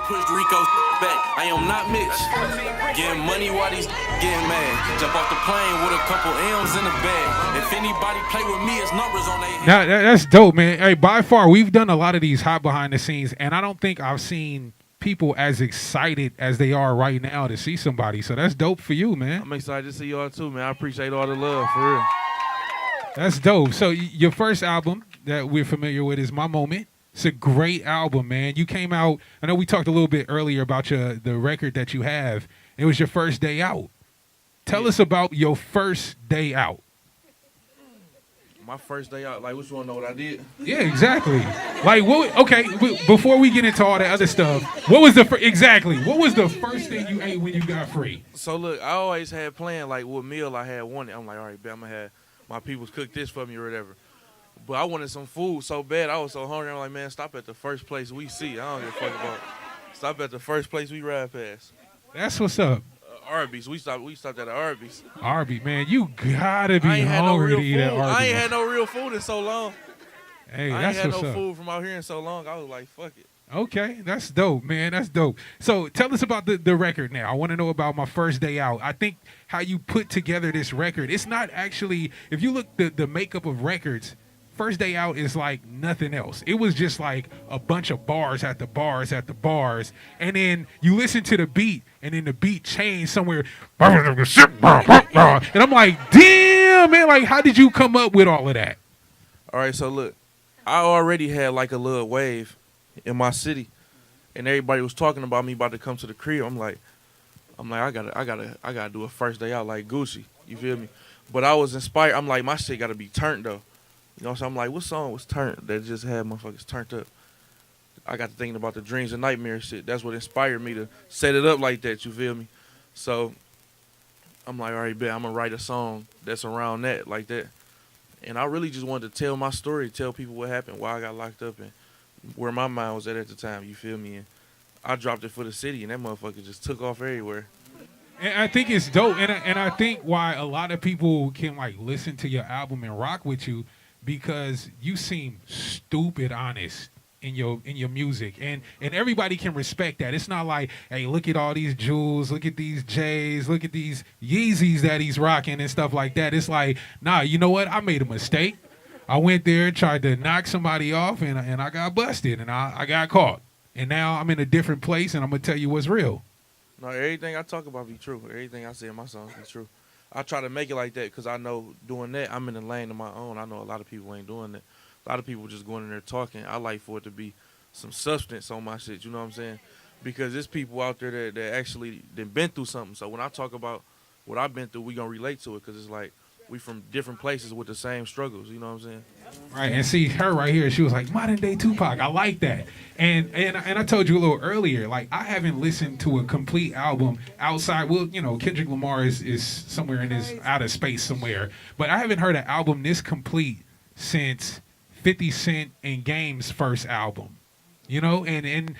Pushed Rico back. I am not Mitch. Getting money while these getting mad. Jump off the plane with a couple M's in the bag. If anybody play with me, it's numbers on their head. Now, that's dope, man. Hey, by far, we've done a lot of these hot behind the scenes, and I don't think I've seen people as excited as they are right now to see somebody. So that's dope for you, man. I'm excited to see y'all too, man. I appreciate all the love, for real. That's dope. So your first album that we're familiar with is My Moment. It's a great album, man. You came out, I know we talked a little bit earlier about the record that you have. It was your first day out. Tell us about your first day out. My first day out, like, what you want to know what I did? Yeah, exactly. Like, before we get into all that other stuff, what was the first thing you ate when you got free? So, look, I always had planned, like, what meal I had wanted. I'm like, all right, bet I'm going to have my people cook this for me or whatever. But I wanted some food so bad. I was so hungry. I'm like, man, stop at the first place we see. I don't give a fuck about it. Stop at the first place we ride past. That's what's up. Arby's. We stopped at Arby's. Arby's, man, you gotta be hungry to eat at Arby's. I ain't had no real food in so long. Hey, I that's ain't had what's no up. food from out here in so long. I was like, fuck it. Okay, that's dope, man. That's dope. So tell us about the record now. I want to know about My First Day Out. I think how you put together this record, it's not actually, if you look the makeup of records, First Day Out is like nothing else. It was just like a bunch of bars at the bars at the bars. And then you listen to the beat, and then the beat changed somewhere. And I'm like, damn, man, like, how did you come up with all of that? All right, so look, I already had like a little wave in my city, and everybody was talking about me about to come to the crib. I'm like, I gotta do a first day out like Gucci. You feel me? But I was inspired. I'm like, my shit gotta be turned though. You know, so I'm like, what song was turned that just had motherfuckers turned up? I got to thinking about the dreams and nightmares shit. That's what inspired me to set it up like that, you feel me? So I'm like, all right, bet I'm going to write a song that's around that, like that. And I really just wanted to tell my story, tell people what happened, why I got locked up, and where my mind was at the time, you feel me? And I dropped it for the city, and that motherfucker just took off everywhere. And I think it's dope. And I think why a lot of people can, like, listen to your album and rock with you, because you seem stupid honest in your music, and everybody can respect that. It's not like, hey, look at all these jewels, look at these J's, look at these Yeezys that he's rocking and stuff like that. It's like, nah, you know what? I made a mistake. I went there, tried to knock somebody off, and I got busted, and I got caught. And now I'm in a different place, and I'm gonna tell you what's real. No, everything I talk about be true. Everything I say in my songs be true. I try to make it like that because I know doing that, I'm in the lane of my own. I know a lot of people ain't doing that. A lot of people just going in there talking. I like for it to be some substance on my shit, you know what I'm saying? Because there's people out there that actually been through something. So when I talk about what I've been through, we going to relate to it because it's like we from different places with the same struggles, you know what I'm saying? Right, and see her right here, she was like, modern day Tupac. I like that. And I told you a little earlier, like, I haven't listened to a complete album outside. Well, you know, Kendrick Lamar is somewhere in his outer space somewhere. But I haven't heard an album this complete since 50 Cent and Game's first album. You know, and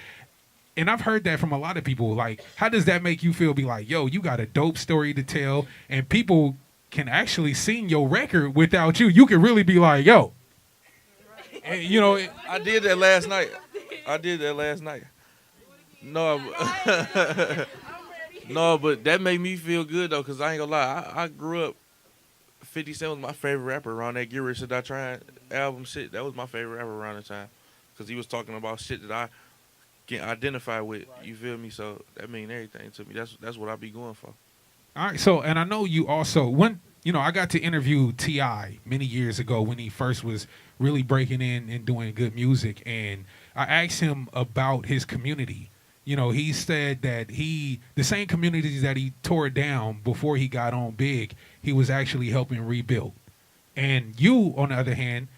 I've heard that from a lot of people. Like, how does that make you feel? Be like, yo, you got a dope story to tell, and people can actually sing your record without you. You can really be like, yo. And, you know, I did that last night. No, no, but that made me feel good though, cause I ain't gonna lie. I grew up. 50 Cent was my favorite rapper around that Get Rich or Die Trying album shit. That was my favorite rapper around the time, cause he was talking about shit that I can identify with. You feel me? So that mean everything to me. That's what I be going for. All right. So, and I know you also I got to interview T.I. many years ago when he first was really breaking in and doing good music. And I asked him about his community. You know, he said that the same communities that he tore down before he got on big, he was actually helping rebuild. And you, on the other hand,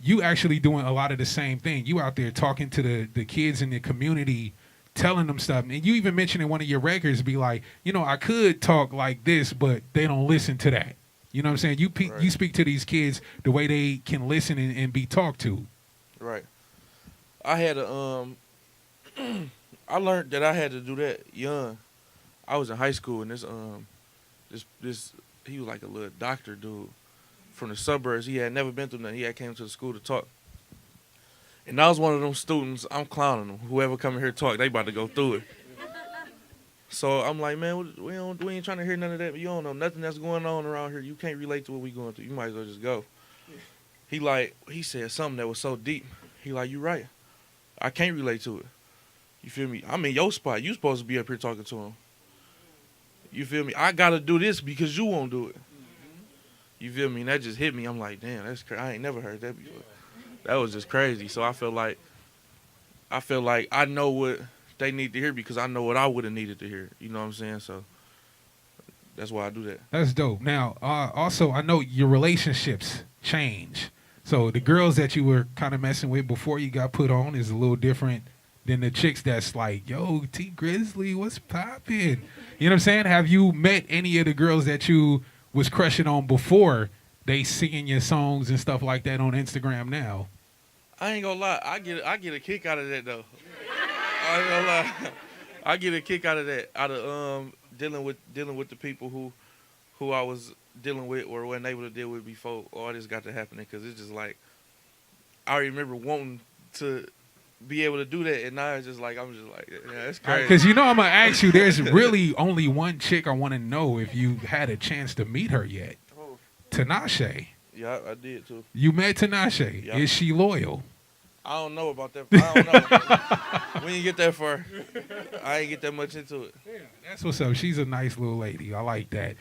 you actually doing a lot of the same thing. You out there talking to the kids in the community, telling them stuff. And you even mentioned in one of your records, be like, you know, I could talk like this, but they don't listen to that. You know what I'm saying? You speak to these kids the way they can listen and be talked to. Right. I had I learned that I had to do that young. I was in high school, and this he was like a little doctor dude from the suburbs. He had never been through nothing. He had came to the school to talk. And I was one of them students. I'm clowning them. Whoever come in here talk, they about to go through it. So I'm like, man, we ain't trying to hear none of that. You don't know nothing that's going on around here. You can't relate to what we going through. You might as well just go. He said something that was so deep. He like, you right. I can't relate to it. You feel me? I'm in your spot. You supposed to be up here talking to him. You feel me? I gotta do this because you won't do it. You feel me? And that just hit me. I'm like, damn, that's crazy. I ain't never heard that before. That was just crazy. So I feel like I know what they need to hear because I know what I would have needed to hear. You know what I'm saying? So that's why I do that. That's dope. Now, also, I know your relationships change. So the girls that you were kind of messing with before you got put on is a little different than the chicks that's like, yo, T Grizzley, what's poppin'? You know what I'm saying? Have you met any of the girls that you was crushing on before they singing your songs and stuff like that on Instagram now? I ain't gonna lie, I get a kick out of that though. I ain't gonna lie, I get a kick out of that, out of dealing with the people who I was dealing with or wasn't able to deal with before all this got to happening. Because it's just like I remember wanting to be able to do that, and now it's just like I'm just like, yeah, that's crazy. Because you know I'm gonna ask you. There's really only one chick I want to know if you had a chance to meet her yet. Oh. Tinashe. Yeah, I did too. You met Tinashe. Yeah. Is she loyal? I don't know about that. I don't know. We didn't get that far. I ain't get that much into it. Yeah, that's what's up. She's a nice little lady. I like that.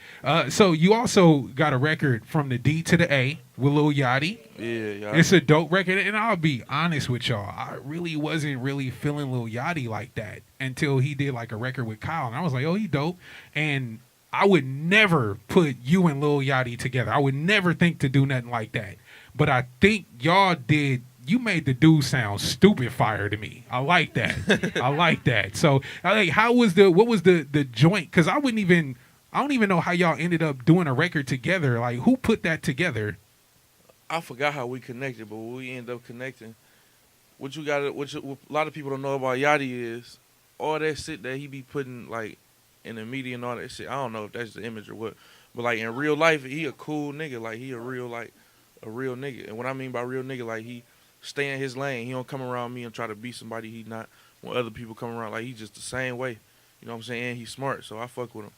So you also got a record from the D to the A with Lil Yachty. Yeah. It's a dope record, and I'll be honest with y'all. I really wasn't really feeling Lil Yachty like that until he did like a record with Kyle, and I was like, oh, he dope. And I would never put you and Lil Yachty together. I would never think to do nothing like that. But I think y'all did. You made the dude sound stupid fire to me. I like that. I like that. So, like, what was the joint? Because I don't even know how y'all ended up doing a record together. Like, who put that together? I forgot how we connected, but we ended up connecting. What a lot of people don't know about Yachty is all that shit that he be putting like in the media and all that shit. I don't know if that's the image or what, but like in real life, he a cool nigga. Like he a real nigga. And what I mean by real nigga, like he stay in his lane. He don't come around me and try to be somebody he not when other people come around. Like he just the same way. You know what I'm saying? And he's smart, so I fuck with him.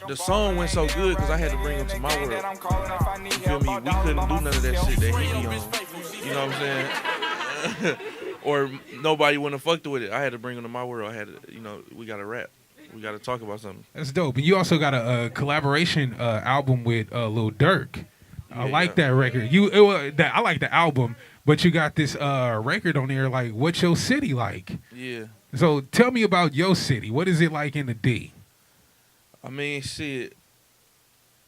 The song went so good because I had to bring him to my world. You feel me? We couldn't do none of that shit that he be on. You know what I'm saying? Or nobody wouldn't have fucked with it. I had to bring him to my world. I had to, we got to rap. We got to talk about something. That's dope. And you also got a collaboration album with Lil Durk. I like that record. I like the album, but you got this record on there. Like, what's your city like? Yeah. So tell me about your city. What is it like in the D? I mean, shit.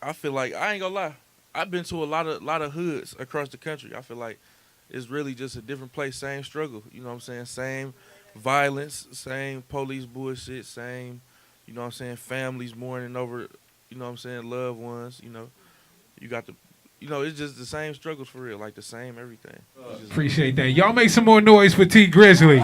I feel like I ain't gonna lie. I've been to a lot of hoods across the country. I feel like it's really just a different place. Same struggle. You know what I'm saying? Same violence. Same police bullshit. Same. You know what I'm saying? Families mourning over. You know what I'm saying? Loved ones. You got the. It's just the same struggles for real, like the same everything. Appreciate that. Y'all make some more noise for T Grizzley.